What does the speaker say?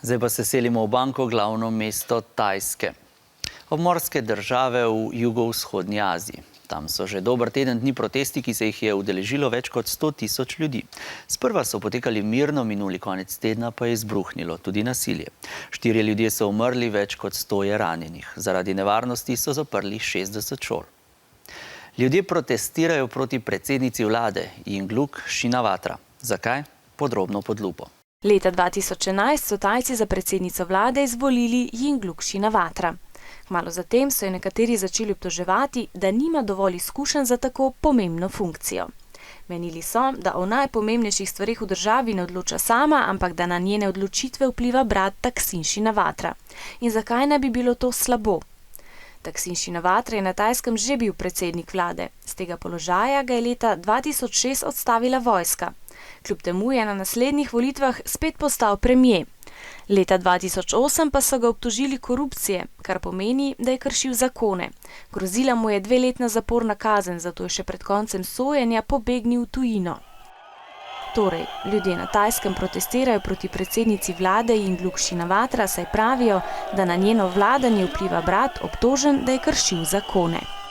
Zdaj pa se selimo v Bangkok, glavno mesto Tajske. Obmorske države v jugovzhodni Aziji. Tam so že dober teden dni protesti, ki se jih je udeležilo več kot 100 000 ljudi. Sprva so potekali mirno, minuli konec tedna pa je izbruhnilo tudi nasilje. 4 ljudje so umrli, več kot 100 je ranjenih. Zaradi nevarnosti so zaprli 60 šol. Ljudje protestirajo proti predsednici vlade Yingluck Shinawatra. Zakaj? Podrobno pod lupo. Leta 2011 so Tajci za predsednico vlade izvolili Yingluck Shinawatra. Kmalu zatem so jo nekateri začeli obtoževati, da nima dovolj izkušenj za tako pomembno funkcijo. Menili so, da o najpomembnejših stvareh v državi ne odloča sama, ampak da na njene odločitve vpliva brat Thaksin Shinawatra. In zakaj naj bi bilo to slabo? Thaksin Shinawatra je na Tajskem že bil predsednik vlade. Z tega položaja ga je leta 2006 odstavila vojska. Kljub temu je na naslednjih volitvah spet postal premier. Leta 2008 pa so ga obtožili korupcije, kar pomeni, da je kršil zakone. Grozila mu je 2-letna zaporna kazen, zato je še pred koncem sojenja pobegnil v tujino. Torej, ljudje na Tajskem protestirajo proti predsednici vlade Yingluck Shinawatra, saj pravijo, da na njeno vladanje vpliva brat, obtožen, da je kršil zakone.